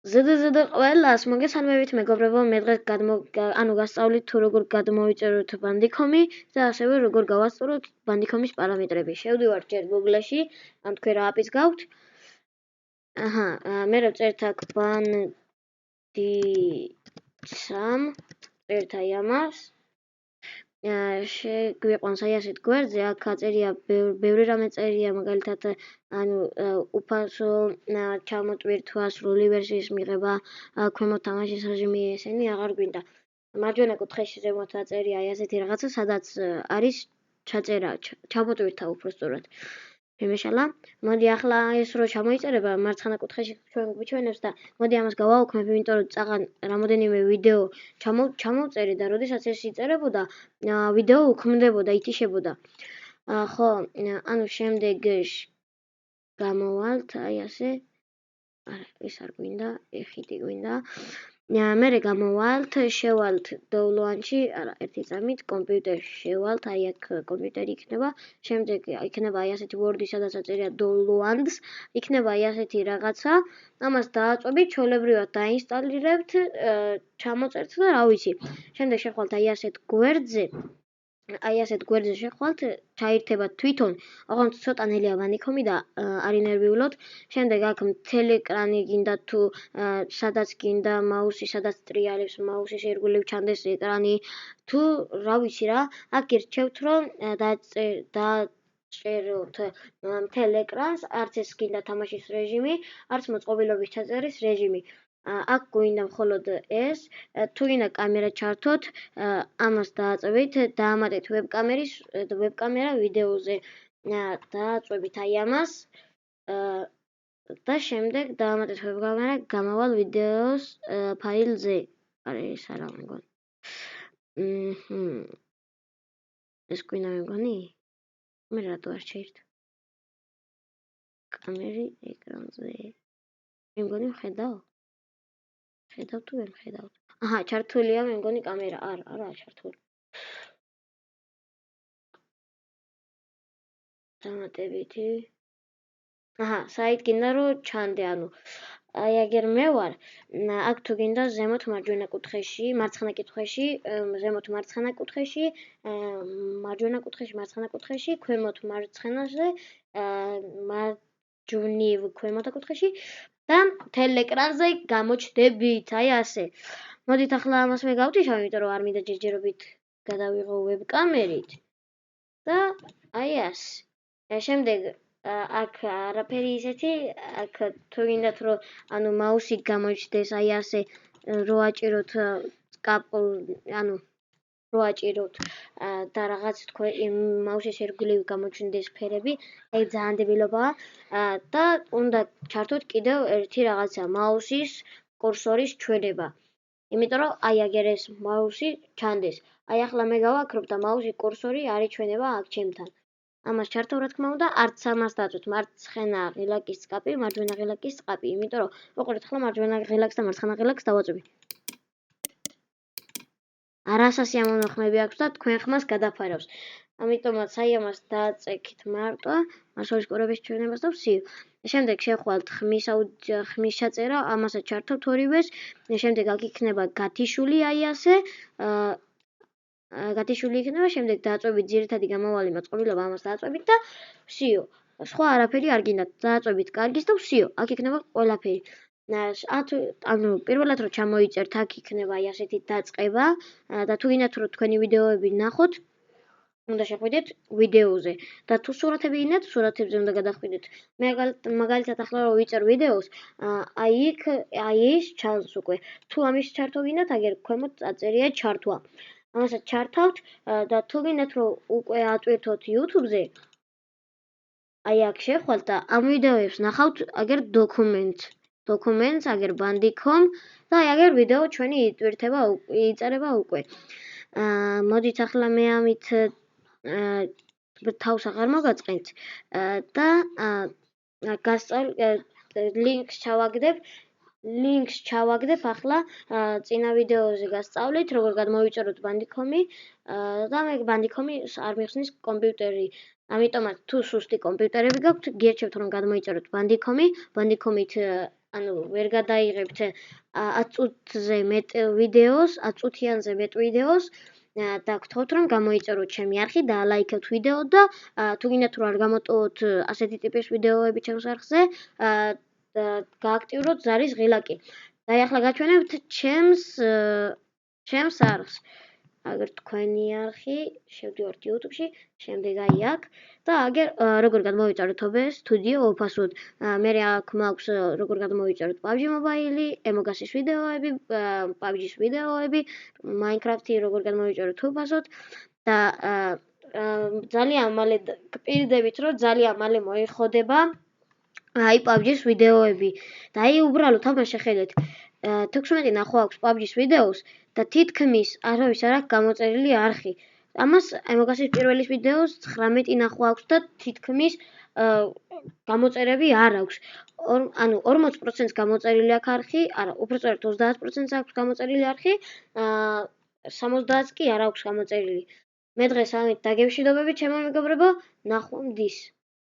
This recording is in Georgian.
ზედიზედა ყველას მოგესალმებით მეგობრებო, მე დღეს გასწავლით თუ როგორ გადმოვიწეროთ ბანდიკომი და ასევე როგორ გავასწოროთ ბანდიკომის პარამეტრები. შევდივართ ჯერ Google-ში, ამ თქვენ რა აპის გაქვთ. მე ვწერთ აქ bandicom, წერთ აი ამას. შეგვიყვანს აი ასეთ გვერდზე, აქ აწერია ბევრი რამე წერია, მაგალითად უფასო ჩამოტვირთვა, სრული ვერსიის მიღება, ქვემოთ თამაშის რეჟიმი, ესენი აღარ გვინდა. მარჯვენა კუთხეში ზემოთ აწერია აი ასეთი რაღაცა, სადაც არის ჩაწერა, ჩამოტვირთა უბრალოდ. შემეშალა. მოდი ახლა ეს რო ჩამოიწერება მარცხენა კუთხეში ჩვენ გვიჩვენებს და მოდი ამას გავაუქმებ, იმიტომ რომ წაღან რამოდენიმე ვიდეო ჩამოვწერე და როდესაც ეს იწერებოდა, ვიდეო უქმდებოდა, ითიშებოდა. ხო, ანუ შემდეგ გამოვალთ, აი ასე. არა, ეს არ გვინდა, ეხიდი გვინდა. მერე გამოვალთ, შევალთ download-ში, არა, ერთი წამით კომპიუტერში შევალთ, აი აქ კომპიუტერი იქნება, შემდეგ იქნება აი ასეთი Word-ი, სადაც აწერია downloads, იქნება აი ასეთი რაღაცა, ამას დააწვევით, ჩვეულებრივად დაინსტალირებთ, ჩამოწერთ და რა ვიცი. შემდეგ შეხვალთ აი ასეთ გვერდზე შეხვალთ, ჩაირთება თვითონ, ოღონდ ცოტა ნელია ბანდიკომი და არ ინერვიულოთ. შემდეგ აქ მთელი ეკრანი გინდა თუ სადაც გინდა მაუსი, სადაც ტრიალებს მაუსის ერთგულივ ჩანდეს ეკრანი, თუ რა ვიცი რა, აქ გირჩევთ რომ დააჭეროთ მთელ ეკრანს, არც ეს გინდა თამაშის რეჟიმი, არც მოწყობილობის ჩაწერის რეჟიმი. აქ გვინდა მხოლოდ ეს, თუ გინდა კამერა ჩართოთ, ამას დააწევით, დაამატეთ ვებკამერა ვიდეოზე, დააწვევით აი ამას და შემდეგ დაამატეთ ვებკამერა, გამავალ ვიდეოს ფაილზე. არა, ეს არა მგონი. ეს გვინდა მე მგონი? მე რატო არ შეირთო? კამერი ეკრანზე. მე მგონი ხედავ? ხედავ თუ ვერ ხედავთ? ჩართულია მე მგონი კამერა, არა ჩართული. დამატებითი. საით გინდა რომ ჩანდე, ანუ აი აგერ მე ვარ, აქ თუ გინდა ზემოთ მარჯვენა კუთხეში, მარცხენა კუთხეში, ქვემოთ მარცხენაზე, მარჯვნივ ქვემოთა კუთხეში და მთელ ეკრანზე გამოჩდებით, აი ასე. მოდით ახლა ამას მე გავტიშავ, იმიტომ რომ არ მინდა ჯერჯერობით გადავიღო ვებკამერით და აი ასე. შემდეგ აქ არაფერი ისეთი, აქ თუ გინდათ რომ ანუ მაუსი გამოჩნდეს აი ასე, რო აჭიროთ რო აჭიროთ და რაღაც თქვენ მაუსის ერთგულივ გამოჩნდეს ფერები, აი ძალიან დებილობაა და უნდა ჩართოთ კიდევ ერთი რაღაცა, მაუსის კურსორის ჩვენება. იმიტომ რომ აი აგერ ეს მაუსი ჩანდეს. აი ახლა მე გავაქრობ და მაუსის კურსორი არ იჩვენება აქ ჩემთან. ამას ჩართო რა თქმა უნდა, არც ამას დაწვით, მარცხენა ღილაკის წკაპი, მარჯვენა ღილაკის წკაპი, იმიტომ რომ ვიყურეთ ახლა მარჯვენა ღილაკს და მარცხენა ღილაკს დავაწვევი. არასასიამოვნო ხმები აქვს და თქვენ ხმას გადაფარავს. ამიტომაც აი ამას დააწექით მარტო, მასალის კურების ჩვენებას და ვსიო. შემდეგ შეხვალთ ხმის ჩაწერა, ამასაც ჩართოთ ორივეს, შემდეგ აქ იქნება გათიშული აი ასე, გათიშული იქნება, შემდეგ დააწვევით ძირითადი გამავალი მოწყობილობა, ამას დააწვევით და ვსიო. სხვა არაფერი არ გინდათ, დააწვევით კარგის და ვსიო, აქ იქნება ყველაფერი. ანუ პირველად რომ ჩამოიწერთ, აქ იქნება აი ასეთი დაწყება და თუ გინდათ რომ თქვენი ვიდეოები ნახოთ, უნდა შეხვიდეთ ვიდეოზე და თუ სურათები გინდათ, სურათებზე უნდა გადახვიდეთ. მე მაგალითად ახლა რომ ვიწერ ვიდეოს, აი იქ ის ჩანს უკვე. თუ ამის ჩართვა გინდათ, აგერ ქვემოთ აწერია ჩართვა. ამასაც ჩართავთ და თუ გინდათ რომ უკვე ატვირთოთ YouTube-ზე, აი აქ შეხვალთ და ამ ვიდეოებს ნახავთ აგერ დოკუმენტს, აგერ bandicom და აი აგერ ვიდეო ჩვენი იწერება უკვე. მოდით ახლა მე ამით თავს აღარ მოგაწყენთ და ლინკს ჩავაგდებ ახლა წინა ვიდეოზე გასწავლით, როგორ გადმოვიწეროთ ბანდიკომი და მე ბანდიკომი არ მიხსნის კომპიუტერი. ამიტომაც თუ სუსტი კომპიუტერები გაქვთ, გირჩევთ რომ გადმოიწეროთ ბანდიკომით ანუ ვერ გადაიღებთ 10 წუთზე მეტ ვიდეოს, 10 წუთიანზე მეტ ვიდეოს და გთხოვთ რომ გამოიწეროთ ჩემი არხი და ლაიქებთ ვიდეო და თუ გინდათ რომ არ გამოტოვოთ ასეთი ტიპის ვიდეოები ჩემს არხზე, გააქტიუროთ ზარის ღილაკი. და ახლა გაჩვენებთ ჩემს არხს. აგერ თქვენი არხი, შევდივართ YouTube-ში, შემდეგ აი აქ და აგერ როგორ გადმოვიწეროთ OBS Studio Ophasud. მე აქ მაქვს როგორ გადმოვიწეროთ PUBG Mobile, Among-Us-ის ვიდეოები, PUBG-ის ვიდეოები, Minecraft-ი როგორ გადმოვიწეროთ Ophasud და ძალიან მალე გპირდებით რომ ძალიან მალე მოიხოდება აი PUBG-ის ვიდეოები და აი უბრალოდ აბა შეხედეთ 16 ნახვა აქვს PUBG-ის ვიდეოს და თითქმის არავის არ აქვს გამოწერილი არხი. ამას Among-Us-ის პირველის ვიდეოს 19 ნახვა აქვს და თითქმის გამოწერები არ აქვს. ანუ 40%-ს გამოწერილი აქვს არხი, არა, უბრალოდ 30%-ს აქვს გამოწერილი არხი, 70-ს კი არ აქვს გამოწერილი. მე დღეს ამით დაგემშვიდობებით ჩემო მეგობრებო, ნახვამდის.